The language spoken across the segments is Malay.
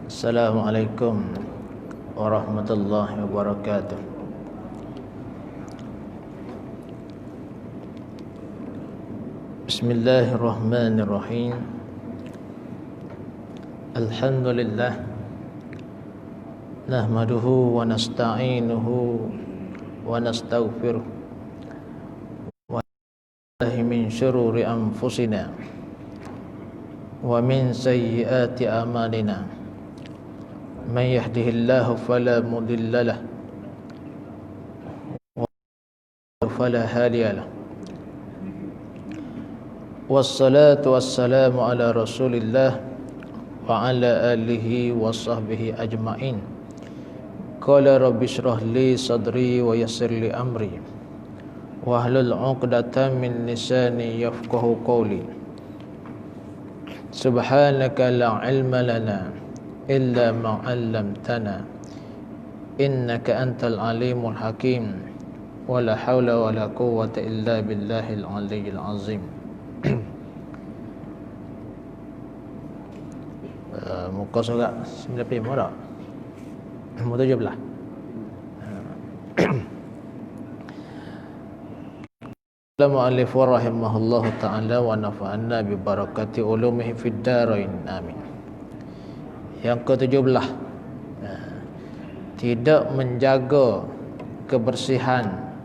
Assalamualaikum warahmatullahi wabarakatuh. Bismillahirrahmanirrahim. Alhamdulillah nahmaduhu wa nasta'inuhu wa nastaghfiruh wa na'udzu min syururi anfusina wa min sayyiati a'malina. Man yahdihillahu fala mudilla lahu wa fala hadiya lahu. Wassalatu wassalamu ala Rasulillah wa ala alihi wa sahbihi ajma'in. Qala rabbi shrah li sadri wa yassir li amri wahlul 'uqdatam min lisani yafqahu qawli. Subhanaka la ilma lana illa ma 'allamtana innaka antal alimul hakim. Wala haula wala quwwata illa billahil aliyyil azim. Muka surat 95 tak? Muka 17. Al-mu'allif wa rahimahullahu ta'ala wa nafa'anna bi barakati ulumihi fid darain amin. Yang ke-17, tidak menjaga kebersihan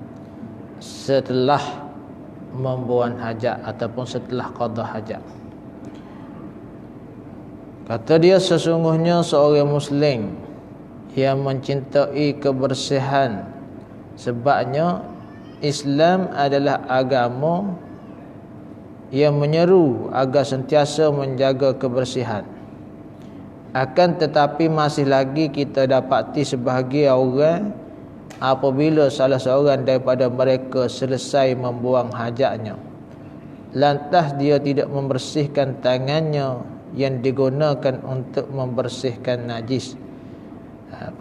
setelah membuang hajat ataupun setelah qada hajat. Kata dia, sesungguhnya seorang muslim yang mencintai kebersihan, sebabnya Islam adalah agama yang menyeru agar sentiasa menjaga kebersihan. Akan tetapi masih lagi kita dapati sebahagian orang, apabila salah seorang daripada mereka selesai membuang hajatnya, lantas dia tidak membersihkan tangannya yang digunakan untuk membersihkan najis.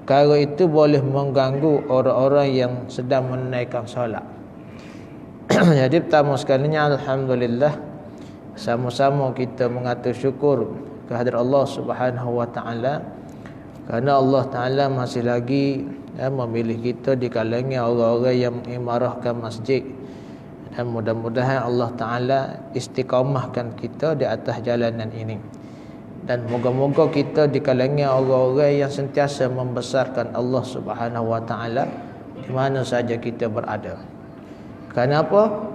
Perkara itu boleh mengganggu orang-orang yang sedang menunaikan solat. Jadi pertama sekalinya, alhamdulillah, sama-sama kita mengatur syukur kehadrat Allah Subhanahu wa taala, kerana Allah Taala masih lagi memilih kita di kalangan orang-orang yang mengimarahkan masjid. Dan mudah-mudahan Allah Ta'ala istiqamahkan kita di atas jalanan ini. Dan moga-moga kita di kalangan orang-orang yang sentiasa membesarkan Allah Subhanahu Wa Ta'ala di mana saja kita berada. Kenapa?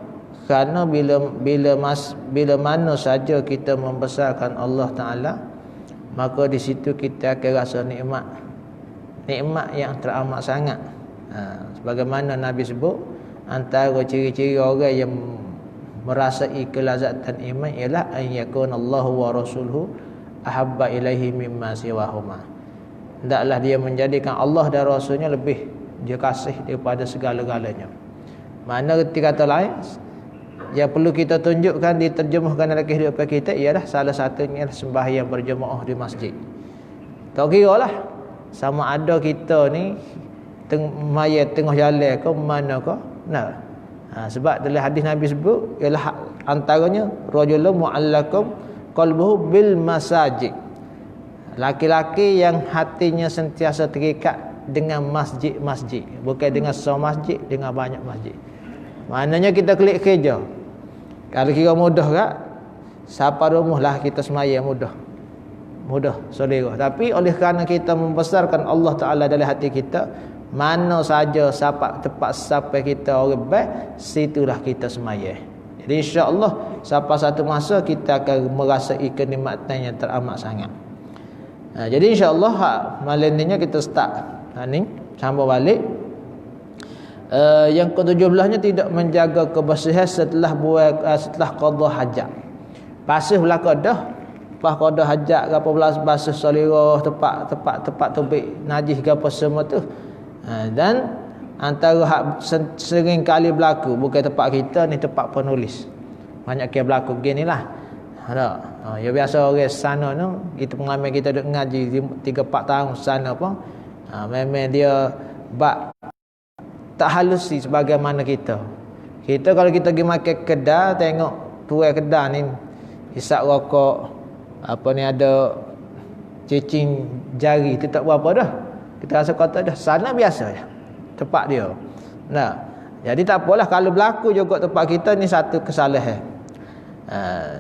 Kerana bila mana saja kita membesarkan Allah Ta'ala, maka di situ kita akan rasa nikmat yang teramat sangat. Sebagaimana Nabi sebut, antara ciri-ciri orang yang merasai kelazatan iman ialah an yakunallahu wa rasuluhu ahabba ilaihi mimma siwahuma. Hendaklah dia menjadikan Allah dan Rasulnya lebih dia kasih daripada segala-galanya. Mana reti kata lain yang perlu kita tunjukkan, diterjemahkan dalam kehidupan kita ialah salah satunya sembahyang berjemaah di masjid. Tak kira lah sama ada kita ni mayat tengah jalan ke mana ke. Nah, sebab dalam hadis Nabi sebut ialah antaranya rajulun mu'allakum qalbuhu bil masajid. Laki-laki yang hatinya sentiasa terikat dengan masjid-masjid, bukan dengan seorang masjid, dengan banyak masjid. Maknanya kita klik kerja. Kalau kira mudah tak, siapa rumah lah kita semayang mudah saudara. Tapi oleh kerana kita membesarkan Allah Ta'ala dalam hati kita, mana saja tempat sampai kita orang baik, situlah kita semayang. Jadi insya-Allah sampai satu masa kita akan merasai kenikmatan yang teramat sangat. Jadi insya-Allah malam ni kita start ni sambung balik. Yang ke-17-nya tidak menjaga kebersihan setelah qada hajat. Pasih belaka dah, pas qada hajat gapo basuh salirah tempat tubik najis gapo semua tu. Dan antara hak sering kali berlaku bukan tempat kita ni, tempat penulis. Banyak ke berlaku beginilah. Ada. Ya biasa orang sana tu, kita pengalaman kita duk ngaji 3-4 tahun sana pun, memang dia bak tak halusi sebagaimana kita. Kita kalau kita pergi makan kedai, tengok tuai kedai ni hisap rokok, apa ni ada cicing jari, itu tak berapa dah. Kita rasa kotor dah. Sana biasa je tempat dia. Nah, jadi tak apalah kalau berlaku juga tempat kita ni satu kesalahan.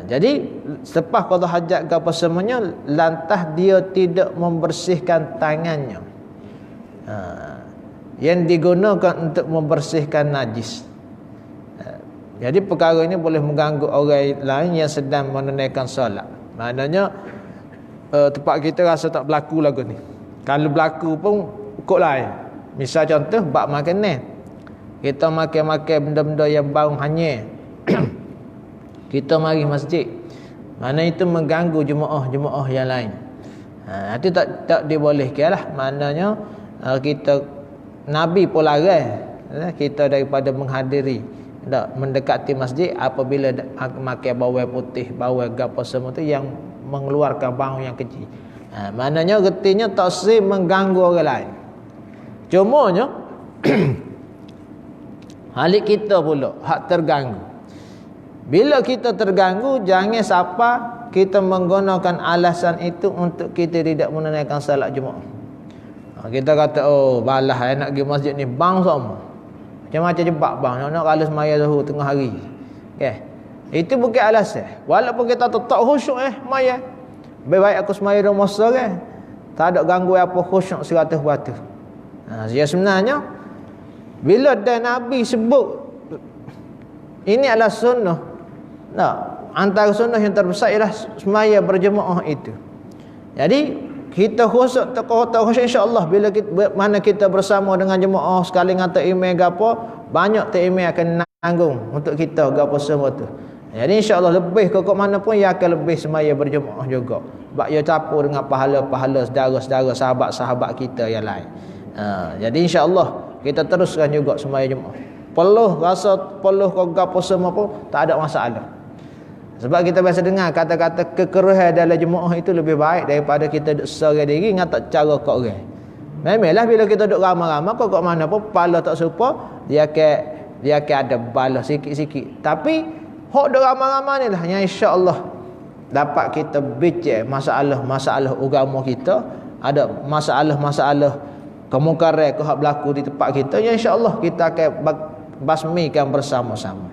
Jadi selepas qada hajat ke apa semuanya, lantas dia tidak membersihkan tangannya, yang digunakan untuk membersihkan najis. Jadi perkara ini boleh mengganggu orang lain yang sedang menunaikan solat. Maknanya tempat kita rasa tak berlaku lagu ni. Kalau berlaku pun ikut lain. Misal contoh bab makanan, kita makan-makan benda-benda yang bau hanyir, kita mari masjid, mana itu mengganggu jemaah-jemaah yang lain. Itu tak dibolehkan lah. Maknanya kita, Nabi pun larang kita daripada menghadiri, mendekati masjid apabila makan bawang putih, bawang gapo semua tu yang mengeluarkan bau yang kecil. Maknanya retinya tak sih mengganggu orang lain. Cumanya halik kita pula hak terganggu. Bila kita terganggu, jangan siapa kita menggunakan alasan itu untuk kita tidak menunaikan salat Jumaat. Kita kata, oh balah nak pergi masjid ni bang semua. Macam-macam jebak bang, nak kalau semaya zuhur tengah hari. Okay. Itu bukan alasan. Walaupun kita tak khusyuk maya. Baik aku semaya rumah sore, tak ada ganggu apa khusyuk 100%. Ya sebenarnya bila dah Nabi sebut ini adalah sunnah. Antara sunnah yang terbesar ialah semaya berjemaah itu. Jadi kita khusyuk insya-Allah bila mana kita bersama dengan jemaah sekali ngata imam gapo, banyak tak imam akan nanggung untuk kita gapo semua tu. Jadi insya-Allah lebih kok mana pun ia akan lebih semaya berjemaah juga. Sebab ia campur dengan pahala-pahala saudara-saudara, sahabat-sahabat kita yang lain. Jadi insya-Allah kita teruskan juga semaya jemaah. Peluh kau gapo semua pun tak ada masalah. Sebab kita biasa dengar kata-kata kekeruhan dalam jemaah itu lebih baik daripada kita duduk seorang diri ngata cara kau orang. Memanglah bila kita duduk ramai-ramai kau mana pun pala tak serupa, dia akan ada balas sikit-sikit. Tapi hok duduk ramai-ramai ni lah yang insya-Allah dapat kita bincang masalah-masalah agama kita, ada masalah-masalah kemungkaran ke hak berlaku di tempat kita, yang insya-Allah kita akan basmikan bersama-sama.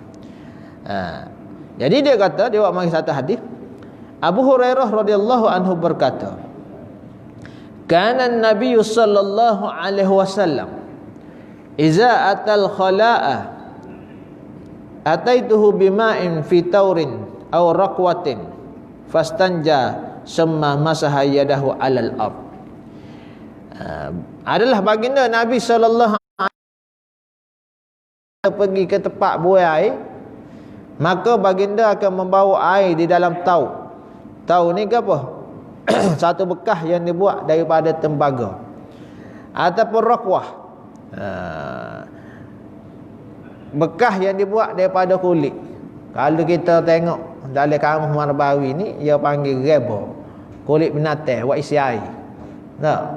Jadi dia kata, dia buat mari satu hadis. Abu Hurairah radhiyallahu anhu berkata, kana an-nabiy sallallahu alaihi wasallam iza atal khala'a ataituhu bima'in fi taurin aw raqwatin fastanja summa masaha yadahu 'alal ard. Adalah baginda Nabi sallallahu pergi ke tempat buai air, maka baginda akan membawa air di dalam tau. Tau ni ke apa? Satu bekas yang dibuat daripada tembaga ataupun rakwah, bekas yang dibuat daripada kulit. Kalau kita tengok dalam kamus Marbawi ni, dia panggil reba, kulit binatang buat isi air.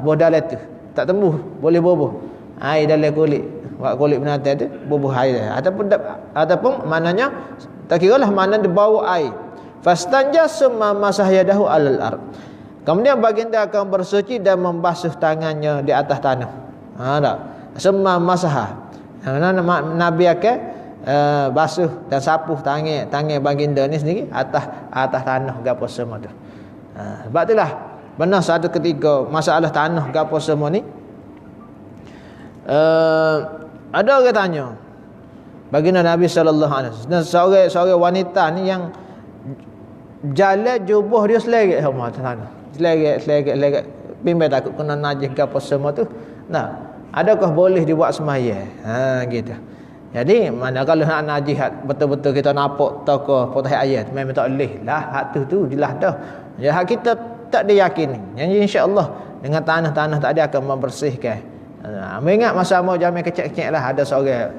Buah dalam tu tak tembus, boleh bubuh air dalam kulit, buat kulit binatang tu bubuh air. Ataupun maknanya tak kiralah mana dia bawa air. Fastanja summa masahyadahu alal ard. Kemudian baginda akan bersuci dan membasuh tangannya di atas tanah. Summa masah. Nabi akan basuh dan sapuh tangan baginda ni sendiri atas tanah gapo semua tu. Sebab itulah benar satu ketika masalah tanah gapo semua ni, ada orang tanya baginda Nabi sallallahu alaihi wasallam, seorang wanita ni yang jalan jubah dia selerak sama tanah. Selerak bimbang takut kena najis ke apa semua tu. Adakah boleh dibuat semaya? Gitu. Jadi mana kalau nak najis betul-betul kita nampak tokoh potong ayat, memang tak boleh lah. Hak tu jelas dah. Ya hak kita tak diyakini. Jadi insya-Allah dengan tanah-tanah tadi akan membersihkan Ingat masa mau zaman kecil-kecil lah, ada seorang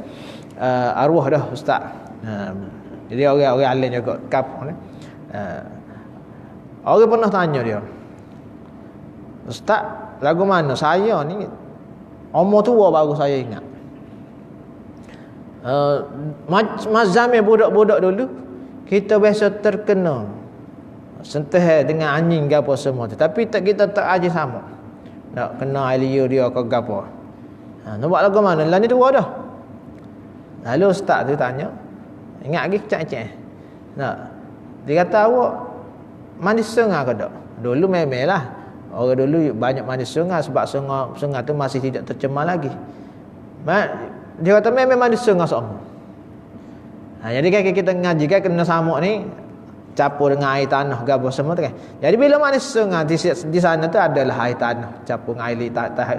arwah dah ustaz. Jadi orang alim juga kapung ni. Orang pernah tanya dia, ustaz, lagu mana? Saya ni umur tua baru saya ingat. Zaman budak-budak dulu kita biasa terkena sentuh dengan anjing ke apa semua tu, tapi kita tak aja sama. Nak kena air dia ke gapo. Nampak lagu mana? Lah ni tua dah. Lalu ustaz tu tanya, ingat lagi kecil-kecil. Dia kata, awak mandi sungai ke tak? Dulu memanglah. Orang dulu banyak mandi sungai sebab sungai tu masih tidak tercemar lagi. Dia kata memang mandi sungai semua. Jadi kan kita ngaji kan kena samuk ni campur dengan air tanah gapo semua tu kan. Jadi bila mandi sungai di sana tu adalah air tanah campur dengan air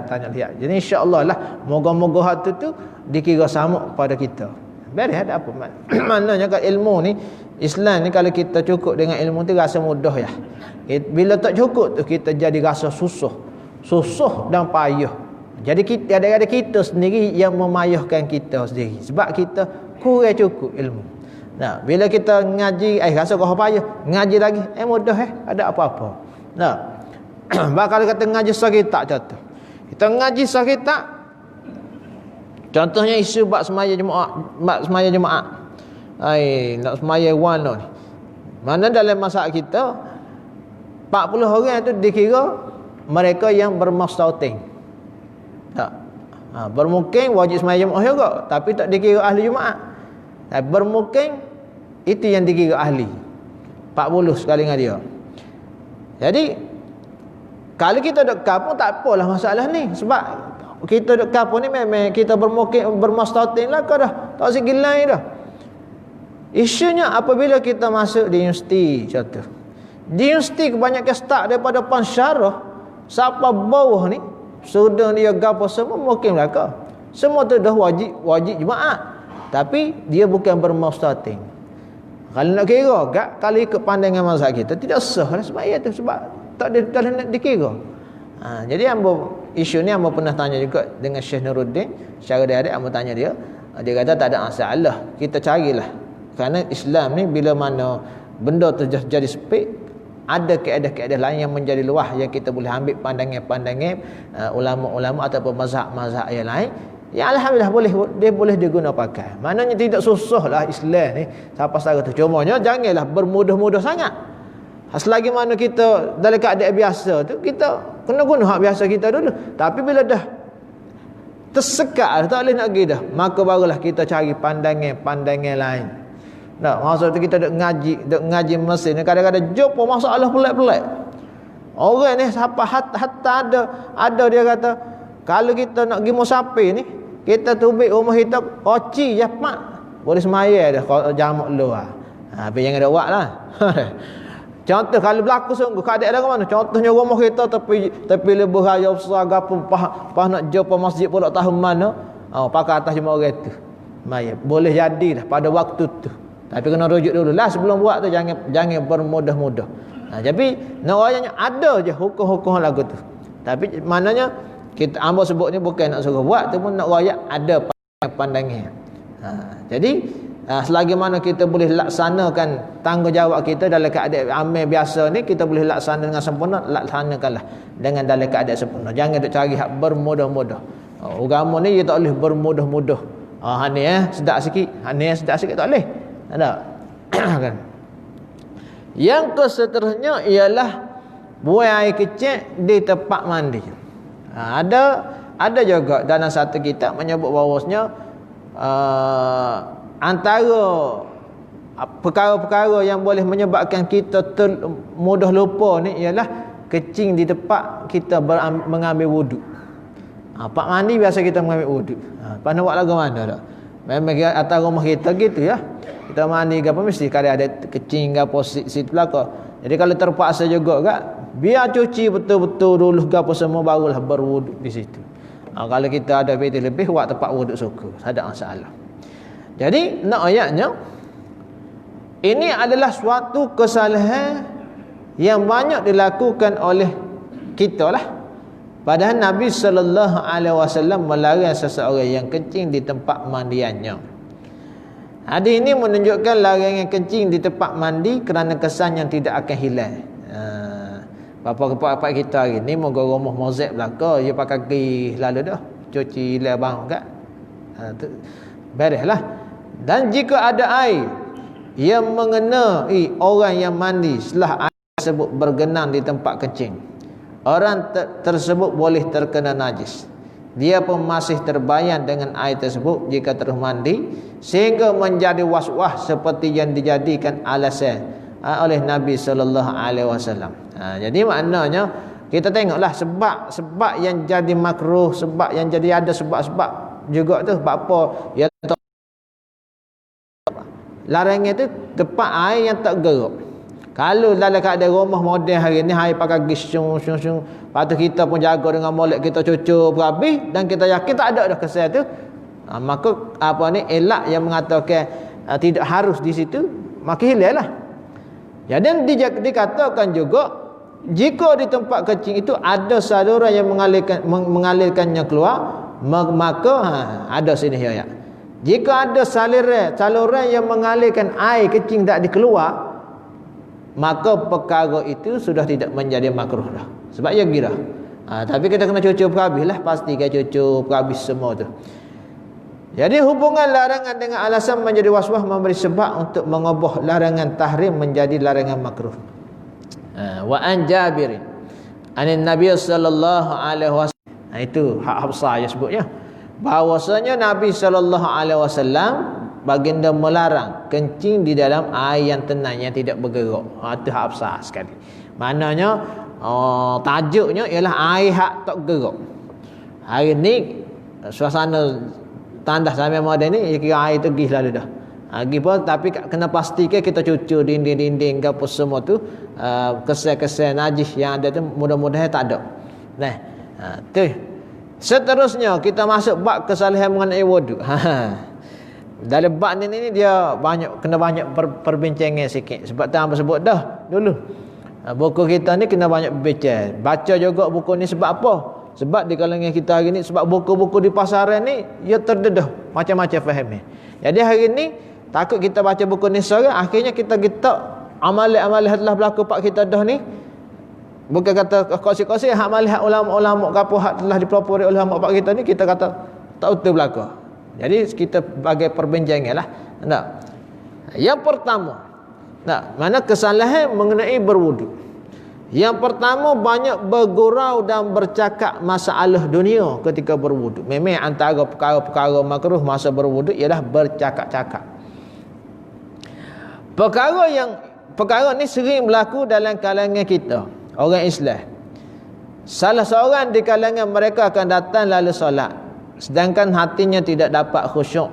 tanah liat. Jadi insya-Allah lah moga-moga hal tu dikira samuk pada kita. Beres ada apa maknanya kan ilmu ni Islam ni kalau kita cukup dengan ilmu tu rasa mudah ya. Bila tak cukup tu kita jadi rasa susah dan payah. Jadi kita ada kita sendiri yang memayahkan kita sendiri sebab kita kurang cukup ilmu. Bila kita ngaji rasa kau payah, ngaji lagi mudah ada apa-apa. Bakal kata ngaji sekitar contoh. Kita ngaji sekitar contohnya isu bab semaya jemaah. Nak semaya warna ni. Mana dalam masyarakat kita 40 orang tu dikira mereka yang bermustautin. Bermukim wajib semaya jemaah juga, tapi tak dikira ahli Jumaat. Bermukim itu yang dikira ahli. 40 sekali dengan dia. Jadi kalau kita duk kampung tak apalah masalah ni, sebab kita duk kampung ni memang kita bermukim bermustautin lah kau dah. Tak segilai dah. Isunya apabila kita masuk di universiti contoh. Di universiti kebanyakan start daripada pensyarah sampai bawah ni sudah dia gapo semua mungkin mereka. Semua tu dah wajib jemaah. Tapi dia bukan bermustautin. Kalau nak kira kalau ikut pandangan mazhab kita tidak sah lah sebab itu sebab tak nak dikira. Jadi isu ni hamba pernah tanya juga dengan Syekh Nuruddin secara dia hamba tanya dia kata tak ada masalah, kita carilah. Kerana Islam ni bila mana benda tu jadi sepik, ada keadaan-keadaan lain yang menjadi luah yang kita boleh ambil pandangan-pandangan ulama-ulama ataupun mazhab-mazhab yang lain yang alhamdulillah boleh diguna pakai. Maknanya tidak susahlah Islam ni siapa sahaja tu. Cumanya janganlah bermudah-mudah sangat. Selagi mana kita dalam keadaan biasa tu kita kena guna hak biasa kita dulu. Tapi bila dah tersekat tak boleh nak pergi dah, maka barulah kita cari pandangan lain. Maksud tu kita duk ngaji mesin ni kadang-kadang jumpa masalah pelik-pelik. Orang ni siapa hatta ada dia kata kalau kita nak pergi musafir ni kita tubik rumah kita koci je mak boleh semaya dah jamak luar. Tapi jangan ada buat lah. Contoh kalau berlaku sungguh keadaan ada mana, contohnya rumah kita tapi lebih raya besar gapo pas nak jumpa masjid pula tahun mana pakai atas jemaah orang tu maya boleh jadilah pada waktu tu. Tapi kena rujuk dulu lah sebelum buat tu jangan bermudah-mudah. Jadi nawarnya ada je hukum-hukum lagu tu. Tapi maknanya kita hamba sebut ni bukan nak suruh buat tu pun nak rakyat ada pandangan. Jadi selagi mana kita boleh laksanakan tanggungjawab kita dalam keadaan amal biasa ni kita boleh laksana dengan sempurna, laksanakanlah dengan dalam keadaan sempurna. Jangan duk cari hak bermudah-mudah. Agama ni dia tak boleh bermudah-mudah. Ni sedap sikit, ni sedap sikit tak boleh. Ada kan. Yang keseterusnya ialah buang air kecil di tempat mandi. Ada juga dalam satu kitab menyebut bahawasanya antara perkara-perkara yang boleh menyebabkan kita mudah lupa ni ialah kecing di tempat kita mengambil wuduk. Pak mandi biasa kita mengambil wuduk. Pandai buat lagu mana tak? Memang atas rumah kita gitu ya. Kita mandi ke apa mesti kadang ada kecing ke apa sit belakang. Jadi kalau terpaksa juga kak, biar cuci betul-betul dulu ke apa semua barulah berwuduk di situ. Kalau kita ada beti lebih buat tempat wuduk suka, tak ada masalah. Jadi nak ayatnya ini adalah suatu kesalahan yang banyak dilakukan oleh kita lah. Padahal Nabi SAW melarang seseorang yang kencing di tempat mandiannya. Hadis ini menunjukkan larangan kencing di tempat mandi kerana kesan yang tidak akan hilang. Bapak-bapak kita hari ni moga rumah mozaik belaka, dia pakai kaki lalu dah cuci hilang bang kat. Bereslah. Dan jika ada air yang mengenai orang yang mandi setelah air tersebut bergenang di tempat kencing, orang tersebut boleh terkena najis. Dia pun masih terbayang dengan air tersebut jika terus mandi, sehingga menjadi was-was seperti yang dijadikan alasan oleh Nabi SAW. Jadi maknanya kita tengoklah sebab yang jadi makruh, sebab yang jadi ada sebab-sebab juga tu. Sebab apa? Ya, larangan tu tempat air yang tak gerak. Kalau dalam keadaan rumah moden hari ni air pakai gisung. Lepas tu kita pun jaga dengan molek kita cucuk berhabis dan kita yakin tak ada dah kesan tu. Maka apa ni elak yang mengatakan tidak harus di situ, maka hilanglah. Jadi dikatakan juga jika di tempat kencing itu ada saluran yang mengalirkannya keluar, maka ada sini ayat. Jika ada saluran yang mengalirkan air kencing tak dikeluar, maka perkara itu sudah tidak menjadi makruh dah. Sebab ia gira. Tapi kita kena cucuk perhabislah, pastikan cucuk perhabis semua tu. Jadi hubungan larangan dengan alasan menjadi was-was memberi sebab untuk mengubah larangan tahrim menjadi larangan makruh. Wa an Jabir anin Nabi sallallahu alaihi wasallam. Itu hak Hafsah yang sebutnya. Bahawasanya Nabi sallallahu alaihi wasallam baginda melarang kencing di dalam air yang tenang yang tidak bergerak. Itu hak Hafsah sekali. Maknanya tajuknya ialah air hak tak gerak. Hari ni suasana tandas sampai moden ni kira air tu pergi lalu dah. Pergi pun tapi kena pastikan kita cucuk dinding-dinding ke apa semua tu, kesan-kesan najis yang ada tu mudah-mudahan tak ada. Nah, tu. Seterusnya kita masuk bab kesalahan mengenai wudu. Dalam bab ni dia kena banyak perbincangan sikit. Sebab tu hangpa sebut dah dulu. Buku kita ni kena banyak berbincang. Baca juga buku ni sebab apa? Sebab di kalangan kita hari ni, sebab buku-buku di pasaran ni ia terdedah macam-macam fahamnya. Jadi hari ni takut kita baca buku ni seorang, akhirnya kita amalan-amalan telah berlaku pak kita dah ni, bukan kata kongsi-kongsi hak amalan ulama-ulama kapo hak telah dipelopori oleh ulama pak kita ni, kita kata tak betul berlaku. Jadi kita bagi perbincangan lah. Tak. Yang pertama, mana kesalahan mengenai berwudu. Yang pertama, banyak bergurau dan bercakap masalah dunia ketika berwudu. Memang antara perkara-perkara makruh masa berwudu ialah bercakap-cakap. Perkara ni sering berlaku dalam kalangan kita, orang Islam. Salah seorang di kalangan mereka akan datang lalu solat, sedangkan hatinya tidak dapat khusyuk.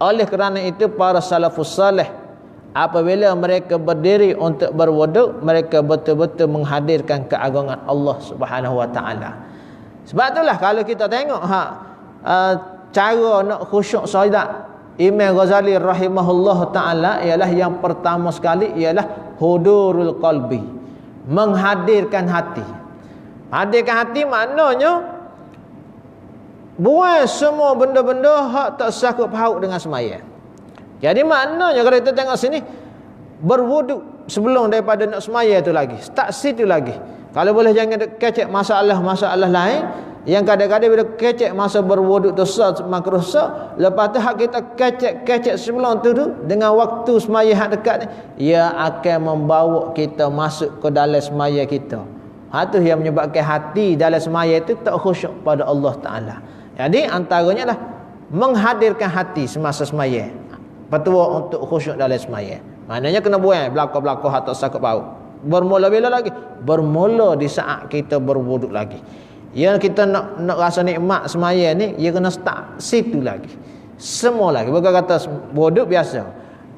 Oleh kerana itu para salafus salih apabila mereka berdiri untuk berwudu, mereka betul-betul menghadirkan keagungan Allah Subhanahu Wa Taala. Sebab itulah kalau kita tengok cara nak khusyuk solat, Imam Ghazali rahimahullah taala ialah yang pertama sekali ialah hudurul qalbi, menghadirkan hati. Hadirkan hati maknanya buang semua benda-benda hak tak sakut paut dengan sembahyang. Jadi maknanya kalau kita tengok sini, berwuduk sebelum daripada nak semaya tu lagi, start situ lagi. Kalau boleh jangan kecek masalah-masalah lain yang kadang-kadang bila kecek masa berwuduk tu makruh sah, lepas tu hak kita kecek sebelum tu dengan waktu semaya hak dekat ni, ia akan membawa kita masuk ke dalam semaya kita. Itu yang menyebabkan hati dalam semaya itu tak khusyuk pada Allah Taala. Jadi antaranya lah menghadirkan hati semasa semaya. Petua untuk khusyuk dalam semaya. Maknanya kena buang belakang-belakang hak tak sakut paut. Bermula bila lagi? Bermula di saat kita berwuduk lagi. Yang kita nak rasa nikmat semaya ni, ia kena start situ lagi. Semua lagi. Bukan kata wuduk biasa.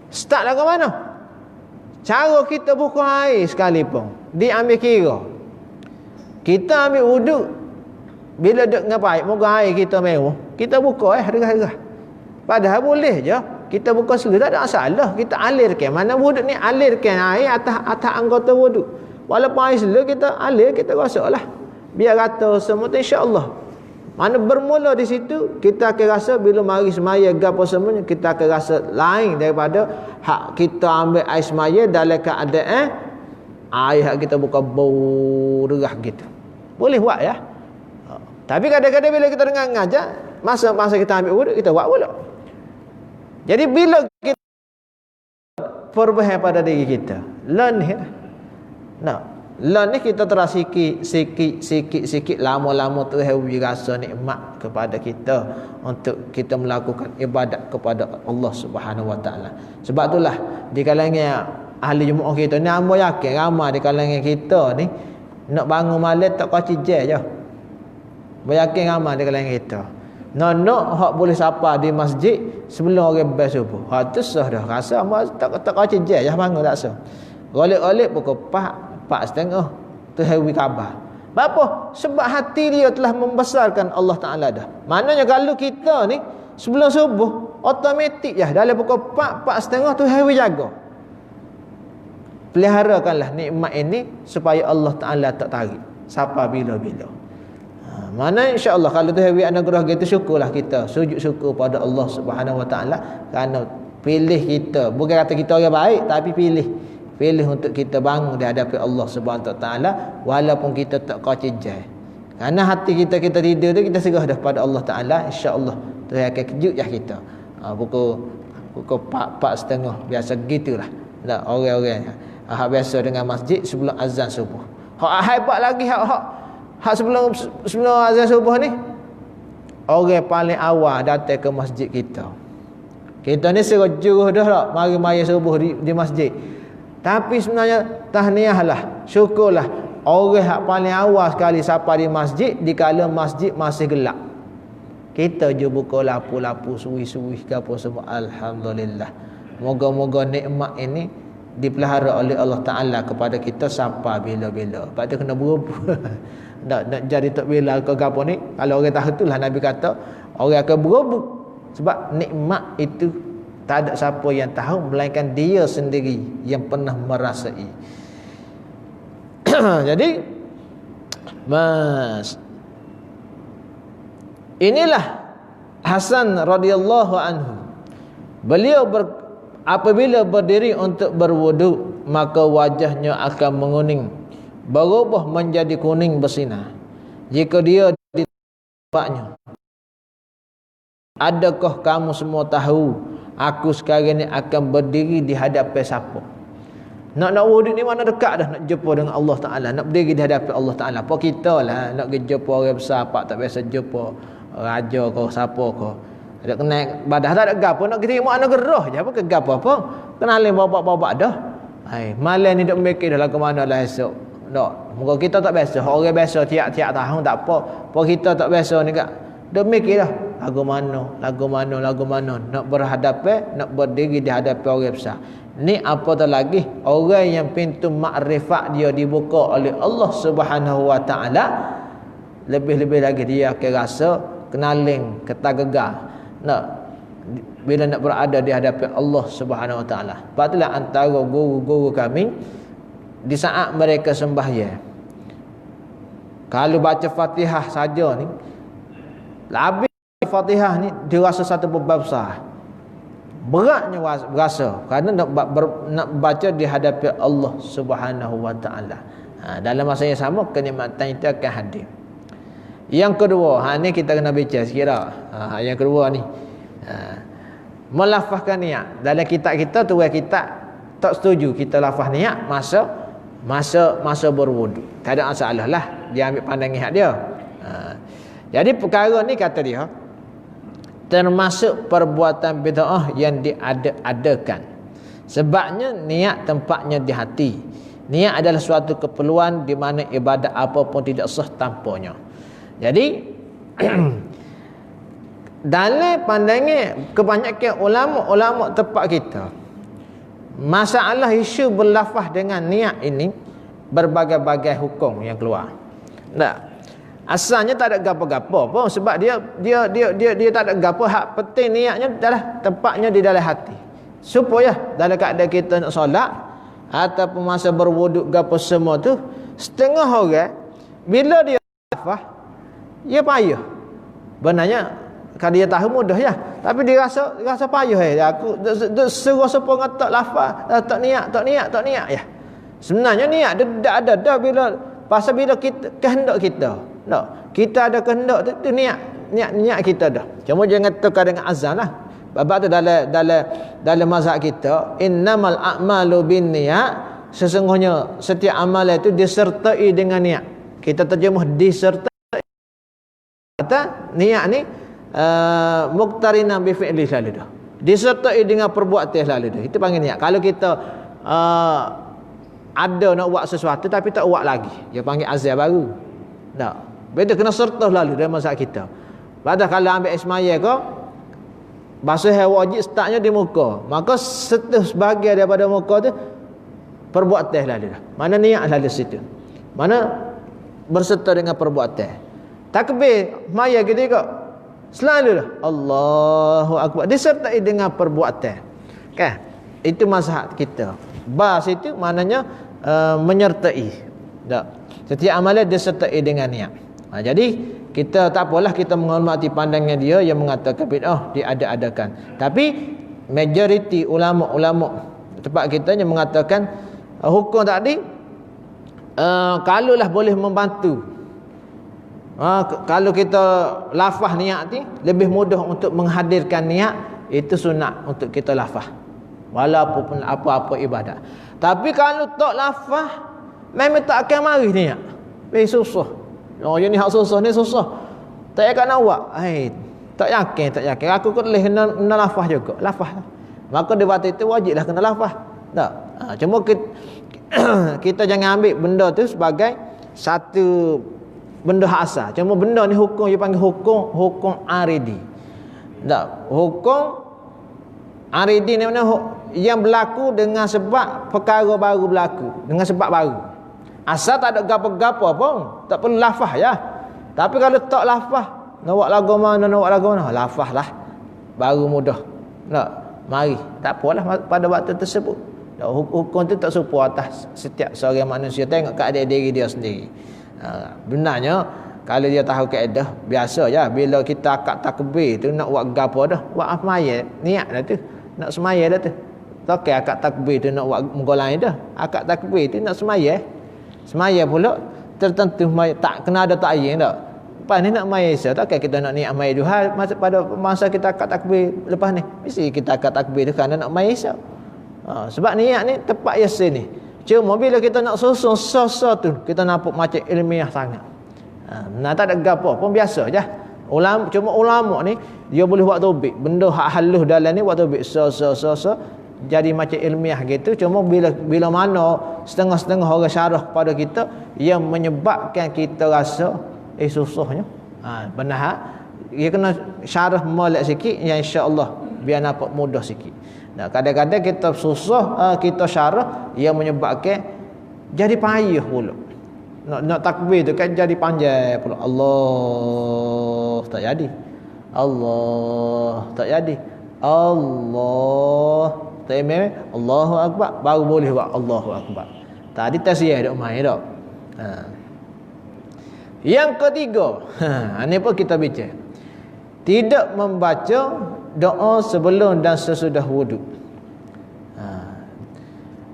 Start lagu mana? Cara kita buka air sekalipun diambil kira. Kita ambil wuduk, bila dek ngapai moga air kita mewah, kita buka regah-regah. Padahal boleh je kita buka sendiri, tak ada masalah. Kita alirkan. Mana wuduk ni alirkan air atas anggota wuduk. Walaupun air sendiri kita alir, kita gosoklah. biar rata semua tu insya-Allah. Mana bermula di situ kita akan rasa bila mari semaya gapo semuanya kita akan rasa lain daripada hak kita ambil air semaya dalam keadaan air hak kita buka bau derah gitu. Boleh buat ya. Tapi kadang-kadang bila kita dengar ngajar masa kita ambil wuduk kita buat pula. Jadi bila kita perubahan pada diri kita, learn ya. Nah, learn ni kita terus sikit lama-lama tu hawi rasa nikmat kepada kita untuk kita melakukan ibadat kepada Allah Subhanahu Wa Taala. Sebab itulah di kalangan ahli jemaah kita ni hamba yakin ramai di kalangan kita ni nak bangun malam tak kaci je. Yakin ramai di kalangan kita. Nak hak boleh sapa di masjid sebelum orang bas subuh. Hak tu sah dah rasa tak kaci je bangun tak sah. Golek-golek pukul 4:30 tu hawi khabar. Apa? Sebab hati dia telah membesarkan Allah Taala dah. Maknanya kalau kita ni sebelum subuh automatik dalam pukul 4:30 tu hawi jaga. Peliharakanlah nikmat ini supaya Allah Taala tak tarik sampai bila-bila. Mana insya-Allah kalau tu hawi anugerah kita syukurlah kita. Sujud syukur pada Allah Subhanahu Wa Taala kerana pilih kita. Bukan kata kita orang baik tapi pilih untuk kita bangun di hadapan Allah Subhanahu Wa Taala walaupun kita tak kacijai. Karena hati kita tidur tu kita serah dah pada Allah Taala, insya-Allah Tuhan akan kejut kita. Pukul 4:30 biasa gitulah. Nah, orang-orang hak biasa dengan masjid sebelum azan subuh. Hak hebat lagi hak sebelum azan subuh ni orang paling awal datang ke masjid kita. Kita ni serjuh dah tak mari subuh di masjid. Tapi sebenarnya tahniahlah, syukurlah orang hak paling awal sekali sapa di masjid dikala masjid masih gelap. Kita je buka lapu-lapu suwi-suwi ke apa semua. Alhamdulillah. Moga-moga nikmat ini dipelihara oleh Allah Taala kepada kita sampai bila-bila. Lepas tu kena berubah. nak jadi tak bila ke apa ni. Kalau orang tahu itulah Nabi kata orang akan berubah. Sebab nikmat itu tak ada siapa yang tahu melainkan dia sendiri yang pernah merasai. Jadi inilah Hasan radhiyallahu anhu. Beliau apabila berdiri untuk berwudu maka wajahnya akan menguning, berubah menjadi kuning bersinar. Jika dia di tempatnya, adakah kamu semua tahu aku sekarang ni akan berdiri di hadapan siapa? Nak wuduk ni mana dekat dah nak jumpa dengan Allah Taala, nak berdiri di hadapan Allah Taala. Apa kita lah nak jumpa orang besar pak tak biasa jumpa raja ke siapa ke. Ada kena badah tak ada gapo nak terima anugerah je apa ke gapo apa. Kenalin bapak-bapak dah. Malam ni dok mikir dah lagu mana lah esok. Tak. Moga kita tak biasa. Orang biasa tiap-tiap tahun tak apa. Apa kita tak biasa ni kak. Dok mikir dah. Lagu mana nak berhadapan, nak berdiri di hadapan orang besar. Ni apa tak lagi orang yang pintu makrifat dia dibuka oleh Allah Subhanahu Wa Taala, lebih-lebih lagi dia akan rasa kenaling ketagegar nak bila nak berada di hadapan Allah Subhanahu Wa Taala. Patutlah antara guru-guru kami di saat mereka sembahyang, kalau baca Fatihah saja ni, habis Fatihah ni dirasa satu beban besar. Beratnya berasa kerana nak baca di hadapan Allah Subhanahu Wa Taala. Dalam masa yang sama kenikmatan itu akan hadir. Yang kedua, ni kita kena baca sekira. Yang kedua ni, melafazkan niat. Dalam kitab kita tu kita tak setuju kita lafaz niat masa berwudu. Tak ada masalah lah. Dia ambil pandangan hak dia. Jadi perkara ni kata dia termasuk perbuatan bid'ah yang diada-adakan. Sebabnya niat tempatnya di hati. Niat adalah suatu keperluan di mana ibadat apapun tidak sah tanpanya. Jadi dalam pandangan kebanyakan ulama-ulama tempat kita, masalah isu berlafaz dengan niat ini berbagai-bagai hukum yang keluar. Tak. Asalnya tak ada gapo-gapo pun sebab dia tak ada gapo, hak penting niatnya adalah tempatnya di dalam hati. Supaya dalam keadaan kita nak solat ataupun masa berwuduk gapo semua tu, setengah orang bila dia lafaz, dia payah. Benarnya kalau dia tahu mudah ya, tapi dia rasa payah aku suruh sepong tak lafaz, tak niat ya. Sebenarnya niat dia ada dah bila pasal bila kita kehendak kita. Tak. Kita ada kehendak tu niat kita dah. Cuma jangan tukar dengan azan lah. Sebab tu dalam mazhab kita, innamal a'malu binniyat, sesungguhnya setiap amalan itu disertai dengan niat. Kita terjemah disertai. Kata niat ni muqtarinan bi fi'li selalu dah. Disertai dengan perbuatan selalu dah. Itu panggil niat. Kalau kita ada nak buat sesuatu tapi tak buat lagi, dia panggil azam baru. Tak. Beda kena serta lalu dalam mazhab kita. Padahal kalau ambil ismaya ke basuh wajib startnya di muka, maka sebahagian daripada muka tu perbuatan lalu dah. Mana niat lalu situ. Mana berserta dengan perbuatan. Takbir maya ketika selalu dah Allahu akbar disertai dengan perbuatan. Kan? Itu mazhab kita. Bas itu maknanya menyertai. Tak. Setiap amalan disertai dengan niat. Jadi kita tak apalah kita menghormati pandangan dia yang mengatakan bid'ah diada-adakan. Tapi majoriti ulama-ulama tempat kita yang mengatakan hukum tadi kalaulah boleh membantu. Kalau kita lafaz niat ni lebih mudah untuk menghadirkan niat, itu sunat untuk kita lafaz. Walaupun apa-apa ibadat. Tapi kalau tak lafaz memang tak akan mari niat. Susah. Oh, yang ni hak susah ni susah. Tak yakin nak buat. Tak yakin. Aku boleh kena lafaz juga. Lafaz. Maka debat itu wajiblah kena lafaz. Tak. Cuma kita jangan ambil benda tu sebagai satu benda hak asal. Cuma benda ni hukum dia panggil hukum aridi. Tak. Hukum aridi ni mana yang berlaku dengan sebab perkara baru berlaku, dengan sebab baru. Asal tak ada gapo-gapo pun, tak perlu lafaz ya. Tapi kalau tak lafaz, nak buat lagu mana, lafaz lah. Baru mudah. Tak, mari. Tak apalah pada waktu tersebut. Hukum tu tak serupa atas setiap seorang manusia. Tengok keadaan diri dia sendiri. Benarnya kalau dia tahu kaedah biasa ya, bila kita akad takbir tu nak buat gapo dah, buat semaya, niat dah tu. Nak semaya dah tu. Tak kira akad takbir tu nak buat muka lain dah. Akad takbir tu nak semaya. Semaya pula tertentu tak kena ada ta'yin tak. Lepas ni nak maya Isya, tak kira kita nak niat maya duha pada masa kita akad takbir lepas ni. Mesti kita akad takbir tu kerana nak maya Isya. Sebab niat ni tepat yasin ni. Cuma bila kita nak susun sasa tu, kita nampak macam ilmiah sangat. Nah tak ada gapo pun biasa je. Cuma ulama ni dia boleh buat tobik. Benda hak halus dalam ni buat tobik so jadi macam ilmiah gitu. Cuma bila mana setengah-setengah orang syarah pada kita yang menyebabkan kita rasa susahnya. Benar dia kena syarah molek sikit yang insya-Allah biar nampak mudah sikit. Nah, kadang-kadang kita susah kita syarah yang menyebabkan jadi payah pula. Nak takbir tu kan jadi panjang pula. Allah tak jadi. Allah tak jadi. Allah tak memang Allahu akbar baru boleh buat Allahu akbar. Tadi tasbih dak main dak. Yang ketiga, ini pun kita bincang. Tidak membaca doa sebelum dan sesudah wuduk.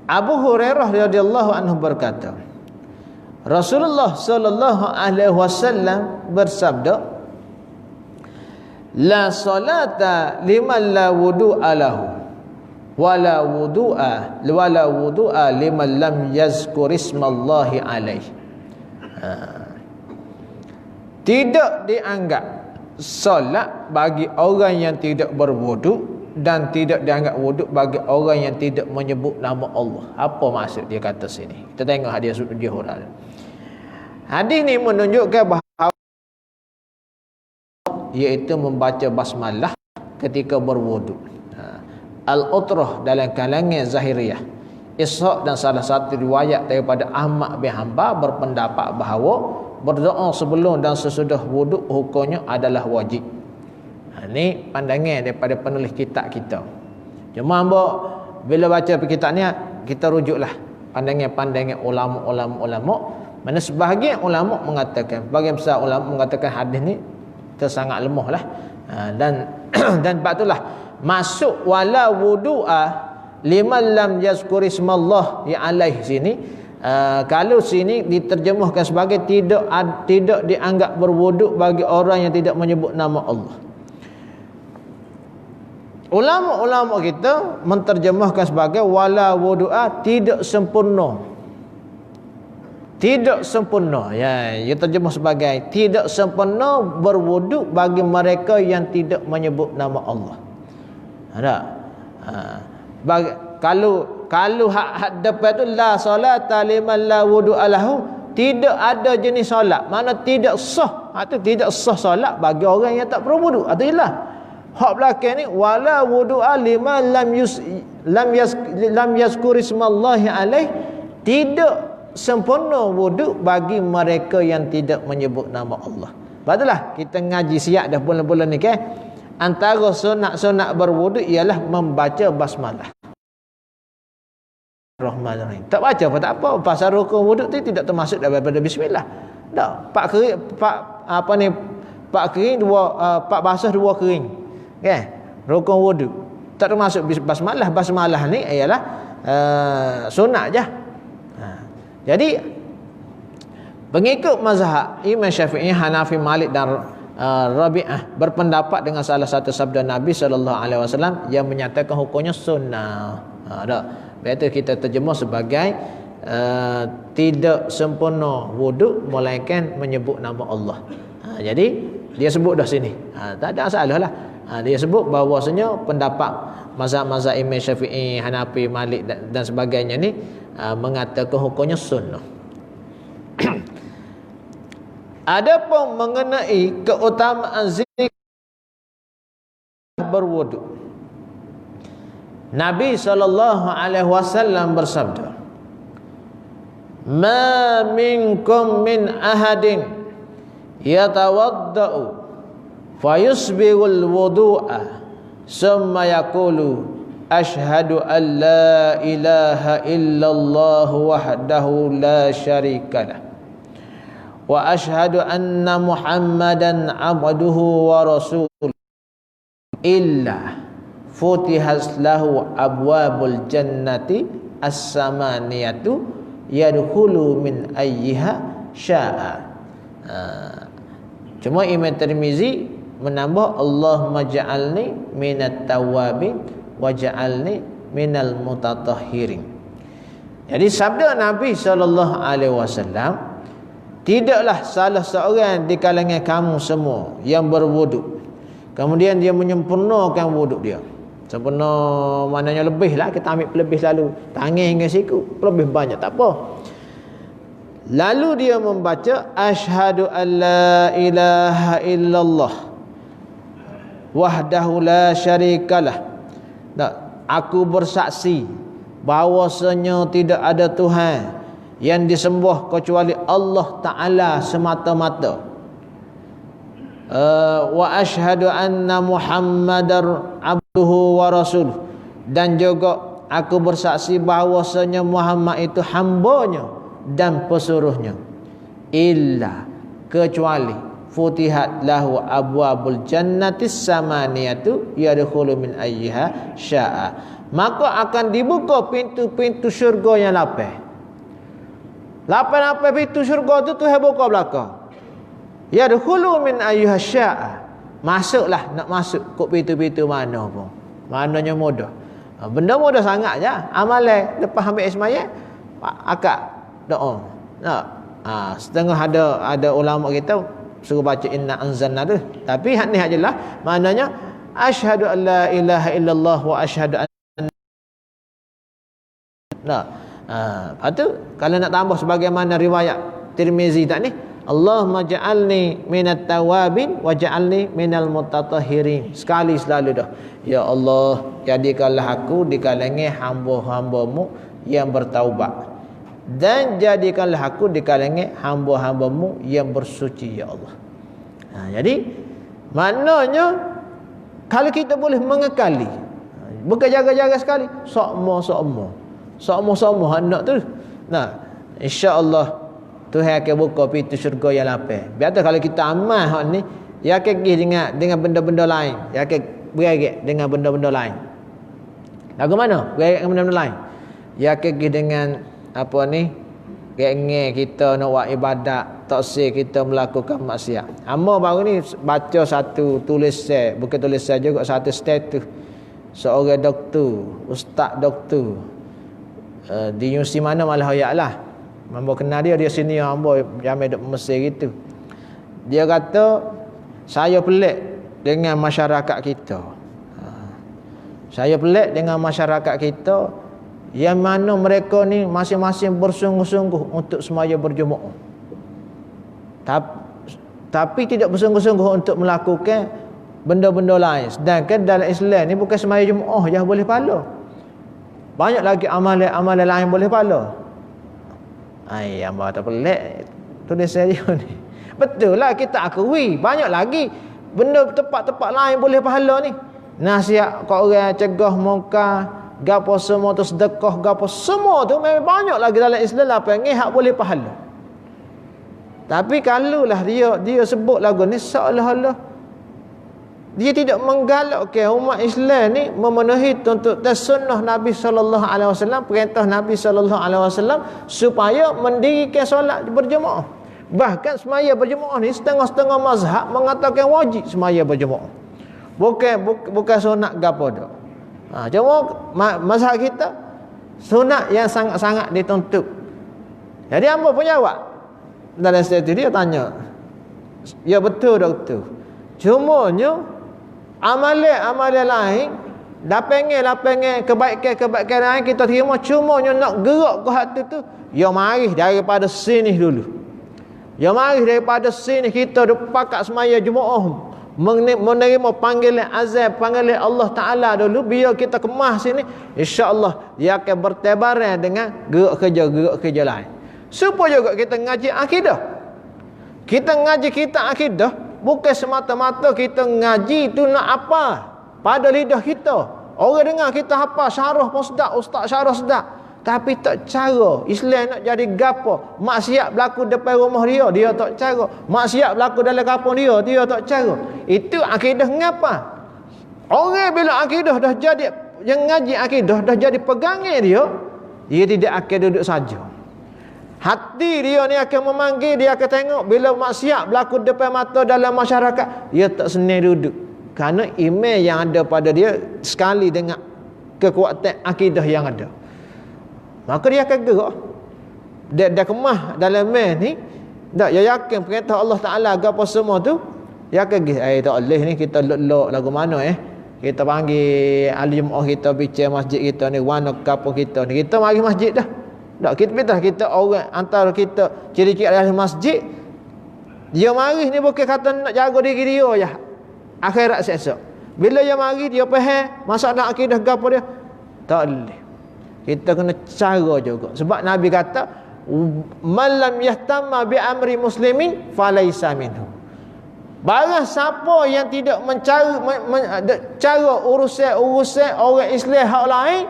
Abu Hurairah radhiyallahu anhu berkata, Rasulullah sallallahu alaihi wasallam bersabda, la salata liman la wudu'a lahu wala wudu'a liman lam yazkur ismallahi alaihi. Tidak dianggap solat bagi orang yang tidak berwuduk dan tidak dianggap wuduk bagi orang yang tidak menyebut nama Allah. Apa maksud dia kata sini? Kita tengok hadis dia Hurairah. Hadis ni menunjukkan bahawa iaitu membaca basmalah ketika berwuduk. Al-Utrah dalam kalangan Zahiriyah, Ishaq dan salah satu riwayat daripada Ahmad bin Hanbal berpendapat bahawa berdoa sebelum dan sesudah wuduk hukumnya adalah wajib. Ini pandangan daripada penulis kitab kita. Cuma hamba bila baca kitab ni kita rujuklah pandangan-pandangan ulama-ulama Mana sebahagian ulama mengatakan, sebahagian besar ulama mengatakan hadis ni sangat lemah lah. Dan dan sebab itulah masuk wala wudu'a liman lam yazkur ismallah ya alaih sini. Kalau sini diterjemahkan sebagai tidak dianggap berwuduk bagi orang yang tidak menyebut nama Allah. Ulama-ulama kita menterjemahkan sebagai wala wudu'a, tidak sempurna. Tidak sempurna. Ya, ia terjemah sebagai tidak sempurna berwuduk bagi mereka yang tidak menyebut nama Allah. Ada. Kalau hak depan tu la salata liman la wudu'a lahu, tidak ada jenis solat. Mana tidak sah. Itu tidak sah solat bagi orang yang tak berwuduk. Itu ialah hak belakang ni wala wudu'a liman lam yazkur ismallahi alaih, tidak sempurna wuduk bagi mereka yang tidak menyebut nama Allah. Padahal kita ngaji siap dah bulan-bulan ni kan. Antara sunat-sunat berwuduk ialah membaca basmalah. Rahmanirrahim. Tak baca apa tak apa. Pasal rukun wuduk tu tidak termasuk daripada bismillah. Tak. Pak kering pak basah dua kering. Kan? Rukun wuduk tak termasuk basmalah. Basmalah ni ialah sunat je. Jadi pengikut mazhab Imam Syafi'i, Hanafi, Malik dan Rabi'ah berpendapat dengan salah satu sabda Nabi SAW yang menyatakan hukumnya sunnah. Betul kita terjemah sebagai tidak sempurna wuduk melainkan menyebut nama Allah. Jadi dia sebut dah sini. Tak ada masalah lah. Dia sebut bahawasanya pendapat mazhab-mazhab Imam Syafi'i, Hanafi, Malik dan sebagainya ni mengatakan hukumnya sunnah. Adapun mengenai keutamaan zikir berwuduk, Nabi SAW bersabda, "Ma minkum min ahadin yatawadda'u fayusbighul wudu'a summa yaqulu asyhadu an la ilaha illallah wahdahu la syarikalah wa asyhadu anna muhammadan abduhu wa rasuluh illa futihat lahu abwabul jannati as-samaniyatu yadkhulu min ayyiha sya'a." Cuma Imam Tirmizi menambah Allahumma ja'alni minat tawabin wa ja'alni minal mutatahhirin. Jadi sabda Nabi SAW, tidaklah salah seorang di kalangan kamu semua yang berwuduk kemudian dia menyempurnakan wuduk dia. Sempurna maknanya lebih lah, kita ambil lebih selalu. Tangan hingga siku lebih banyak tak apa. Lalu dia membaca asyhadu an la ilaha illallah wahdahu la syarikalah. Aku bersaksi bahawasanya tidak ada Tuhan yang disembah kecuali Allah Ta'ala semata-mata. Wa asyhadu anna muhammadar abduhu wa rasuluh. Dan juga aku bersaksi bahawasanya Muhammad itu hambanya dan pesuruhnya. Illa, kecuali futihat lahu abwabul jannatis samaniyatu yadkhulu min ayyiha sya'a. Maka akan dibuka pintu-pintu syurga yang lapan. Lapan-lapan pintu syurga tu Tuhan buka belakang. Yadkhulu min ayyiha sya'a. Masuklah, nak masuk ke pintu-pintu mana pun. Maknanya mudah. Benda mudah sangat je. Amalan lepas ambil ismayah, akak doa. Setengah ada ulama kita suruh baca inna anzalna tu. Tapi hak ni hak jelas. Maknanya asyhadu an la ilaha illallah wa asyhadu lepas tu kalau nak tambah sebagaimana riwayat Tirmizi tak ni, Allahumma ja'alni minat tawabin wa ja'alni minal mutatahhirin. Sekali selalu dah. Ya Allah, jadikanlah aku di kalangan hamba-hambamu yang bertaubat, dan jadikanlah aku di kalangan hamba-hambamu yang bersuci ya Allah. Jadi maknanya kalau kita boleh mengekali, bukan jaga-jaga sekali, sokmo anak tu. Nah, insya-Allah Tuhan akan buka pintu syurga yang lapar. Biar kalau kita amal hak ni, ya akan pergi dengan benda-benda lain. Ya akan bereget dengan benda-benda lain. Lagu mana? Bereget dengan benda-benda lain. Ya akan pergi dengan apa ni? Gengeng kita nak buat ibadat, taksir kita melakukan maksiat. Hamba baru ni baca satu tulisan, bukan tulisan juga, satu status seorang doktor, ustaz doktor di universiti mana Malaya lah. Hamba kenal dia senior hamba jamai duk Mesir gitu. Dia kata saya pelik dengan masyarakat kita. Saya pelik dengan masyarakat kita yang mana mereka ni masing-masing bersungguh-sungguh untuk semaya berjemaah. Tapi tidak bersungguh-sungguh untuk melakukan benda-benda lain. Sedangkan dalam Islam ni bukan semaya jemaah yang boleh pahala. Banyak lagi amalan-amalan lain boleh pahala. Ai, hamba tak pelik tulis saya ni. Betul lah, kita akui banyak lagi benda tempat-tempat lain boleh pahala ni. Nasihat kat orang, cegah munkar, gapo semua tu, sedekah gapo semua tu memang banyak lagi dalam Islam lah pengen hak boleh pahala. Tapi kalaulah dia sebut lagu ni seolah-olah dia tidak menggalakkan umat Islam ni memenuhi tuntutan sunnah Nabi sallallahu alaihi wasallam, perintah Nabi sallallahu alaihi wasallam supaya mendirikan solat berjemaah. Bahkan semaya berjemaah ni setengah-setengah mazhab mengatakan wajib semaya berjemaah. Bukan sunat gapo dak. Cuma mazhab kita sunat yang sangat-sangat dituntut. Jadi hamba pun jawab. Dalam status dia tanya, ya betul doktor. Cumanya amalan lain dah pengen kebaikan lain kita terima, cumanya nak gerak ke hati tu, ya mari daripada sini dulu. Ya mari daripada sini kita pakat semaya jemaah, menerima panggilan azab, panggilan Allah Ta'ala dulu. Biar kita kemas sini, insya-Allah dia akan bertebaran dengan gerak kerja lain. Supaya juga kita ngaji akidah. Kita ngaji kita akidah bukan semata-mata kita ngaji tu nak apa pada lidah kita. Orang dengar kita hafal syarah pun sedap, ustaz syarah sedap, tapi tak cara Islam nak jadi gapo. Maksiat berlaku depan rumah dia tak cara. Maksiat berlaku dalam kampung dia tak cara. Itu akidah ngapa? Orang bila akidah dah jadi, yang ngaji akidah dah jadi pegangan dia tidak akan duduk saja. Hati dia ni akan memanggil, dia akan tengok. Bila maksiat berlaku depan mata dalam masyarakat, dia tak senang duduk. Kerana iman yang ada pada dia sekali dengan kekuatan akidah yang ada, maka dia akan gerak. Dia kemah dalam iman ni. Tak, dia yakin perintah Allah Ta'ala apa semua tu, dia akan tak boleh ni kita lok lagu mana kita panggil ahli jemaah kita bincang masjid kita ni, warna kampung kita ni, kita mari masjid dah. Tak, kita orang antara kita ciri-ciri ahli masjid, dia mari ni bukan kata nak jaga diri dia je akhirat esok. Bila dia mari dia faham masalah akidah gapo dia, tak boleh. Kita kena cara juga. Sebab Nabi kata, "Man lam yahtamma bi amri muslimin falaisa minhu." Barang siapa yang tidak cara urusan orang Islam hak lain,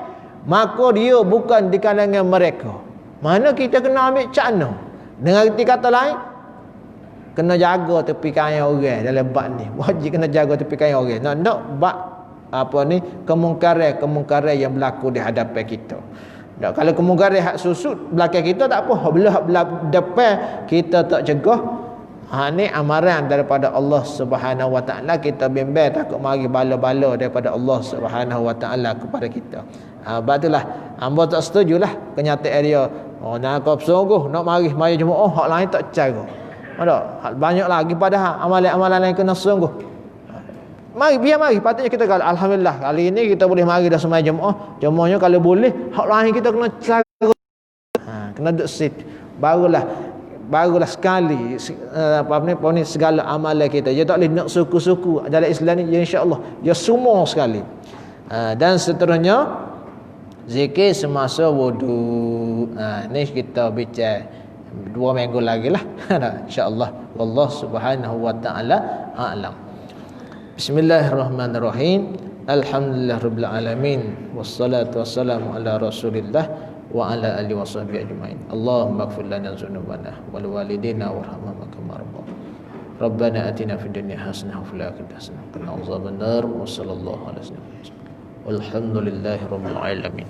maka dia bukan di kalangan mereka. Mana kita kena ambil cakna. Dengan arti kata lain, kena jaga tepi kain orang dalam bab ni. Wajib kena jaga tepi kain orang. Nak bab kemungkaran yang berlaku di hadapan kita. Tak, kalau kemungkaran hak susut belakang kita tak apa, belah depan kita tak cegah. Ni amaran daripada Allah Subhanahu wa taala. Kita bimbang takut mari bala-bala daripada Allah Subhanahu wa taala kepada kita. Batulah hamba tak setujulah kenyataan dia. Nak kau sungguh nak mari maya jemaah hak lain tak cara. Ada banyak lagi pada amalan-amalan lain kena sungguh. Biar mari patutnya kita kata alhamdulillah kali ini kita boleh mari dah semaya jemaah. Jemaahnya kalau boleh hak lain kita kena cara. Kena duk sit. Barulah sekali segala amalan kita. Dia tak boleh nak suku-suku dalam Islam ni, insya-Allah dia semua sekali. Dan seterusnya zikir semasa wudu. Ni kita bincang 2 minggu lagi lah. InsyaAllah. Wallah subhanahu wa ta'ala a'lam. Bismillahirrahmanirrahim. Alhamdulillah rabbil alamin. Wassalatu wassalamu ala rasulillah wa ala alihi washabbihi ajmain. Allahumma ighfir lana dzunubana wal walidina warhamna kama rabbana. Rabbana atina fid dunya hasanah wa fil akhirati hasanah wa qina adzabannar. Wassallallahu alaihi wasallam. Walhamdulillahi rabbil alamin.